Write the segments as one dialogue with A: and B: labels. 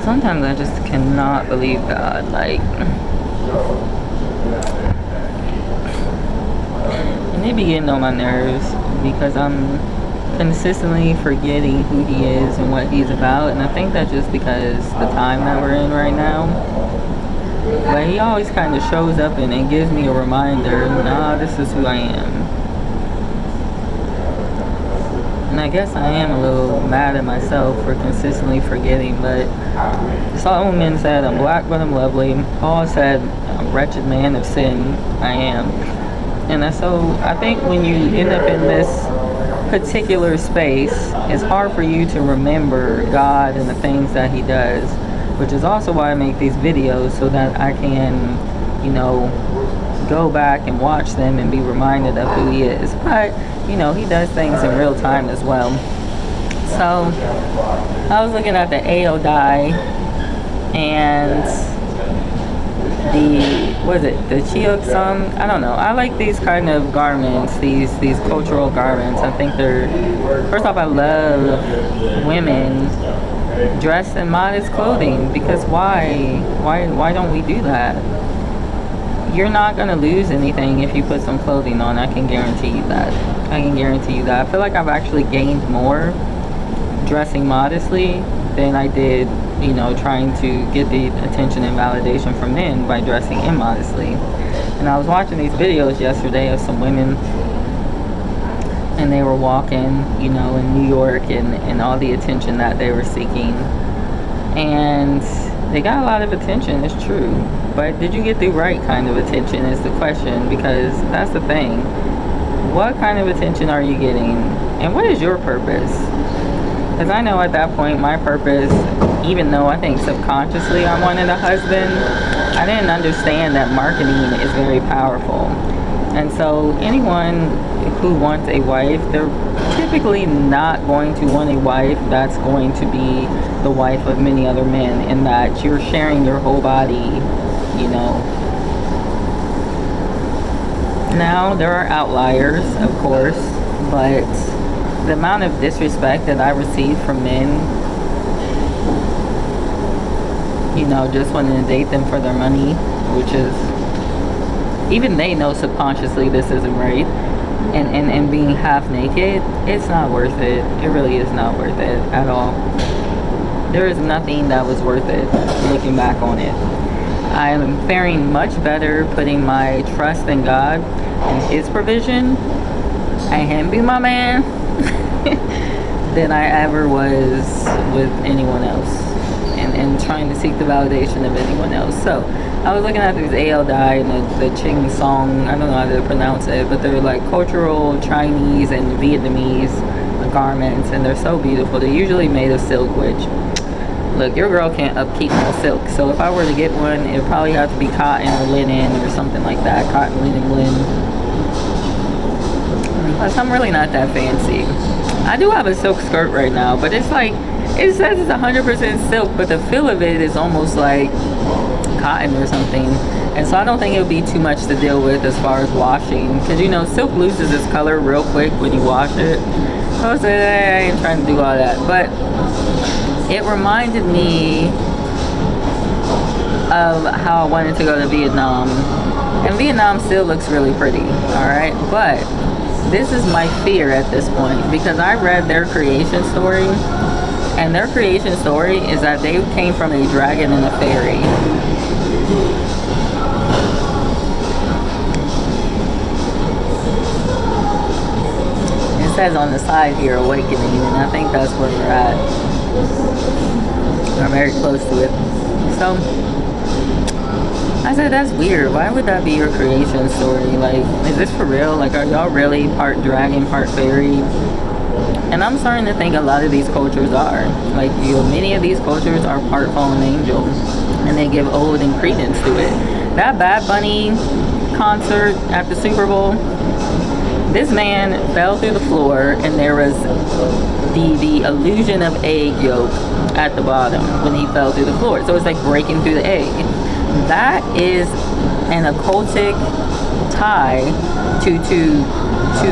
A: Sometimes I just cannot believe God. Like, and they be getting on my nerves because I'm consistently forgetting who he is and what he's about. And I think that's just because the time that we're in right now. But he always kind of shows up and it gives me a reminder, nah, this is who I am. And I guess I am a little mad at myself for consistently forgetting, but Solomon said, I'm black but I'm lovely. Paul said, I'm a wretched man of sin, I am. And so I think when you end up in this particular space, it's hard for you to remember God and the things that he does, which is also why I make these videos, so that I can, go back and watch them and be reminded of who he is. But he does things in real time as well. So I was looking at the Aodai and the Cheoksam. I don't know. I like these kind of garments, these cultural garments. I think first off, I love women dressed in modest clothing, because why don't we do that? You're not going to lose anything if you put some clothing on. I can guarantee you that. I feel like I've actually gained more dressing modestly than I did, trying to get the attention and validation from men by dressing immodestly. And I was watching these videos yesterday of some women, and they were walking, in New York and all the attention that they were seeking. And they got a lot of attention, it's true. But did you get the right kind of attention is the question, because that's the thing. What kind of attention are you getting? And what is your purpose? Because I know at that point my purpose, even though I think subconsciously I wanted a husband, I didn't understand that marketing is very powerful. And so anyone who wants a wife, they're typically not going to want a wife that's going to be the wife of many other men, in that you're sharing your whole body, Now, there are outliers, of course, but the amount of disrespect that I receive from men, just wanting to date them for their money, which is, even they know subconsciously this isn't right, and being half naked, it's not worth it. It really is not worth it at all. There is nothing that was worth it looking back on it. I am faring much better putting my trust in God and his provision and him be my man than I ever was with anyone else, and trying to seek the validation of anyone else. So I was looking at these Aodai and the Ching Song, I don't know how to pronounce it, but they're like cultural Chinese and Vietnamese garments, and they're so beautiful. They're usually made of silk, which, look, your girl can't upkeep no silk. So if I were to get one, it would probably have to be cotton or linen or something like that. Cotton, linen, blend. Plus, I'm really not that fancy. I do have a silk skirt right now, but it's like, it says it's 100% silk, but the feel of it is almost like cotton or something. And so I don't think it would be too much to deal with as far as washing, because silk loses its color real quick when you wash it. So I ain't trying to do all that, but it reminded me of how I wanted to go to Vietnam. And Vietnam still looks really pretty, alright? But this is my fear at this point, because I read their creation story, and their creation story is that they came from a dragon and a fairy. It says on the side here, awakening, and I think that's where we're at. We're very close to it. So I said, that's weird. Why would that be your creation story? Like, is this for real? Like, are y'all really part dragon, part fairy? And I'm starting to think a lot of these cultures are. Like, many of these cultures are part fallen angel, and they give ode and credence to it. That Bad Bunny concert at the Super Bowl, this man fell through the floor, and there was the illusion of egg yolk at the bottom when he fell through the floor. So it's like breaking through the egg. That is an occultic tie to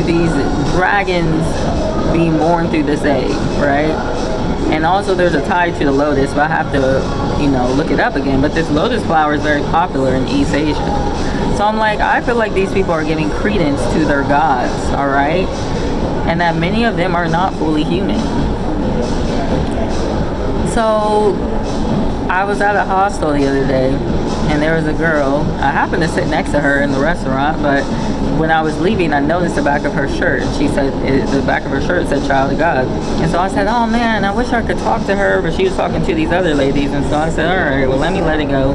A: these dragons being born through this egg, right? And also there's a tie to the lotus, but I have to, you know, look it up again. But this lotus flower is very popular in East Asia. So I'm like, I feel like these people are giving credence to their gods, all right? And that many of them are not fully human. So I was at a hostel the other day, and there was a girl. I happened to sit next to her in the restaurant, but when I was leaving, I noticed the back of her shirt. She said, the back of her shirt said Child of God. And so I said, oh man, I wish I could talk to her, but she was talking to these other ladies. And so I said, all right, well, let me let it go.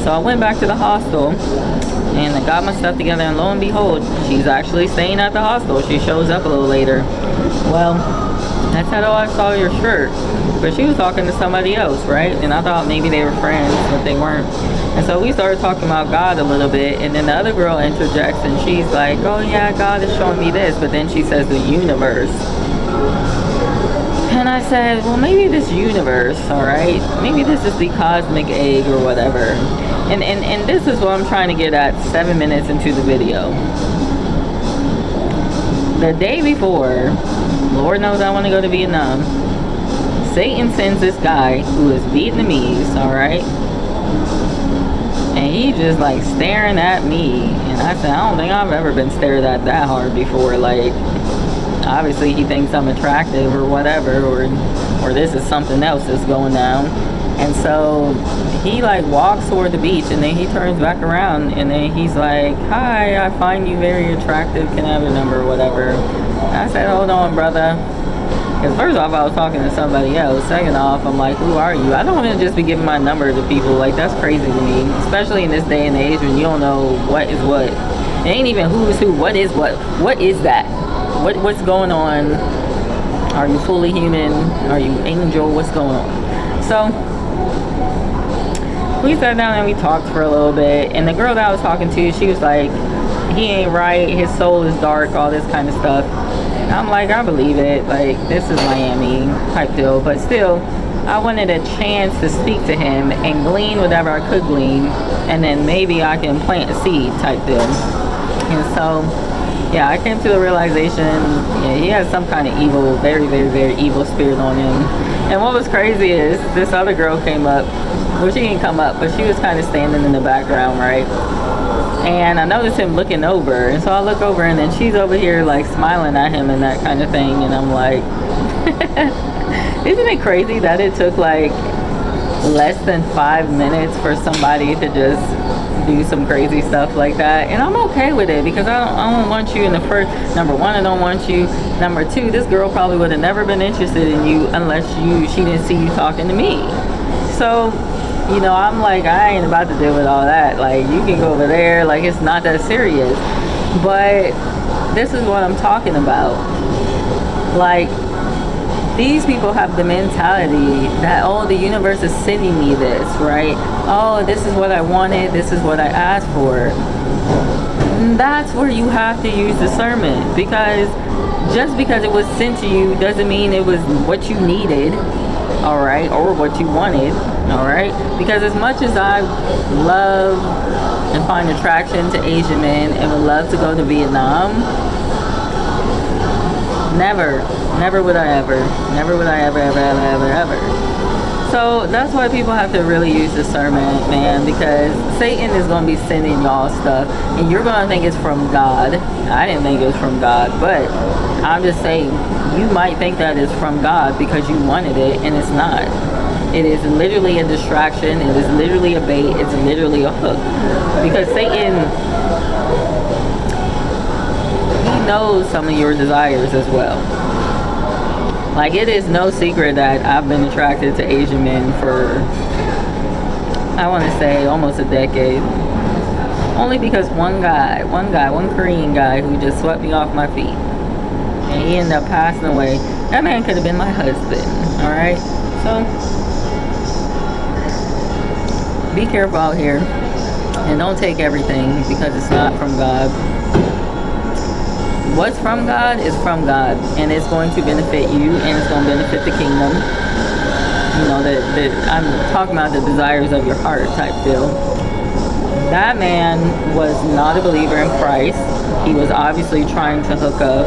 A: So I went back to the hostel, and I got my stuff together, and lo and behold, she's actually staying at the hostel. She shows up a little later. Well, I said, oh, I saw your shirt. But she was talking to somebody else, right? And I thought maybe they were friends, but they weren't. And so we started talking about God a little bit, and then the other girl interjects, and she's like, oh yeah, God is showing me this, but then she says the universe. And I said, well, maybe this universe, all right? Maybe this is the cosmic egg or whatever. And this is what I'm trying to get at 7 minutes into the video. The day before, Lord knows I want to go to Vietnam, Satan sends this guy who is Vietnamese, all right? And he just like staring at me. And I said, I don't think I've ever been stared at that hard before. Like, obviously he thinks I'm attractive or whatever, or this is something else that's going down. And so he like walks toward the beach, and then he turns back around, and then he's like, hi, I find you very attractive, can I have your number or whatever. And I said, hold on, brother. Because first off, I was talking to somebody else. Second off, I'm like, who are you? I don't want to just be giving my number to people. Like, that's crazy to me. Especially in this day and age when you don't know what is what. It ain't even who is who. What is what? What is that? What's going on? Are you fully human? Are you angel? What's going on? So we sat down and we talked for a little bit. And the girl that I was talking to, she was like, he ain't right. His soul is dark. All this kind of stuff. I'm like, I believe it. Like, this is Miami type deal. But still, I wanted a chance to speak to him and glean whatever I could glean. And then maybe I can plant a seed type deal. And so, yeah, I came to the realization, yeah, he has some kind of evil, very, very, very evil spirit on him. And what was crazy is this other girl came up. Well, she didn't come up, but she was kind of standing in the background, right? And I noticed him looking over, and so I look over, and then she's over here like smiling at him and that kind of thing. And I'm like, isn't it crazy that it took like less than 5 minutes for somebody to just do some crazy stuff like that? And I'm okay with it, because I don't want you in the first. Number one, I don't want you. Number two, this girl probably would have never been interested in you unless she didn't see you talking to me. So, you know, I'm like, I ain't about to deal with all that. Like, you can go over there. Like, it's not that serious. But this is what I'm talking about. Like, these people have the mentality that, oh, the universe is sending me this, right? Oh, this is what I wanted. This is what I asked for. And that's where you have to use discernment. Because just because it was sent to you doesn't mean it was what you needed. All right, or what you wanted, all right? Because as much as I love and find attraction to Asian men and would love to go to Vietnam, never would I ever, ever. So that's why people have to really use discernment, man, because Satan is going to be sending y'all stuff, and you're going to think it's from God. I didn't think it was from God, but I'm just saying, you might think that it's from God because you wanted it, and it's not. It is literally a distraction. It is literally a bait. It's literally a hook. Because Satan, he knows some of your desires as well. Like, it is no secret that I've been attracted to Asian men for, I want to say, almost a decade. Only because one Korean guy who just swept me off my feet. And he ended up passing away. That man could have been my husband, alright? So, be careful out here. And don't take everything because it's not from God. What's from God is from God. And it's going to benefit you, and it's going to benefit the kingdom. You know, I'm talking about the desires of your heart type deal. That man was not a believer in Christ. He was obviously trying to hook up.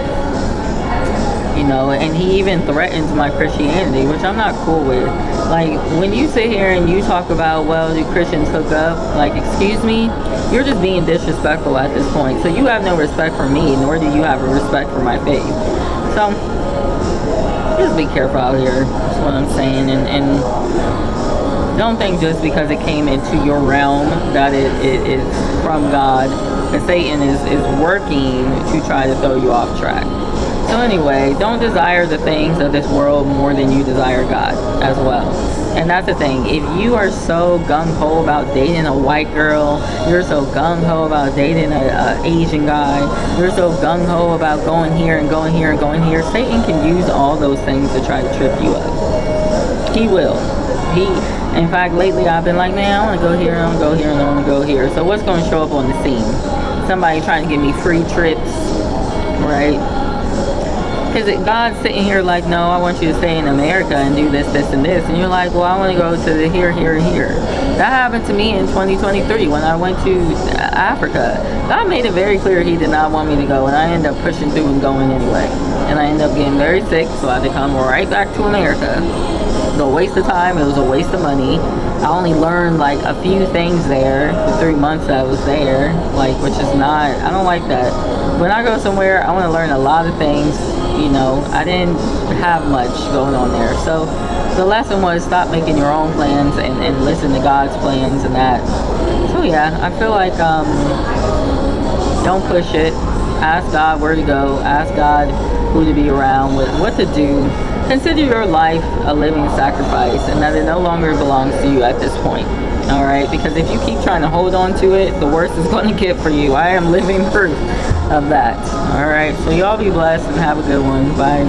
A: you know, and he even threatens my Christianity, which I'm not cool with. Like, when you sit here and you talk about, well, do Christians hook up? Like, excuse me, you're just being disrespectful at this point. So you have no respect for me, nor do you have a respect for my faith. So just be careful out here. That's what I'm saying. And don't think just because it came into your realm that it is from God. And Satan is working to try to throw you off track. So anyway, don't desire the things of this world more than you desire God as well. And that's the thing. If you are so gung-ho about dating a white girl, you're so gung-ho about dating an Asian guy, you're so gung-ho about going here and going here and going here, Satan can use all those things to try to trip you up. He will. In fact, lately I've been like, man, I want to go here, I want to go here, and I want to go here. So what's going to show up on the scene? Somebody trying to give me free trips, right? Because God's sitting here like, no, I want you to stay in America and do this, this, and this. And you're like, well, I want to go to the here, here, and here. That happened to me in 2023 when I went to Africa. God made it very clear he did not want me to go, and I ended up pushing through and going anyway. And I ended up getting very sick, so I had to come right back to America. It was a waste of time. It was a waste of money. I only learned like a few things there, the 3 months that I was there, like, which is not, I don't like that. When I go somewhere, I want to learn a lot of things. You know, I didn't have much going on there. So the lesson was stop making your own plans and listen to God's plans and that. So yeah, I feel like don't push it. Ask God where to go. Ask God who to be around with, what to do. Consider your life a living sacrifice and that it no longer belongs to you at this point. All right, because if you keep trying to hold on to it, the worst is going to get for you. I am living proof of that. All right, so y'all be blessed and have a good one. Bye.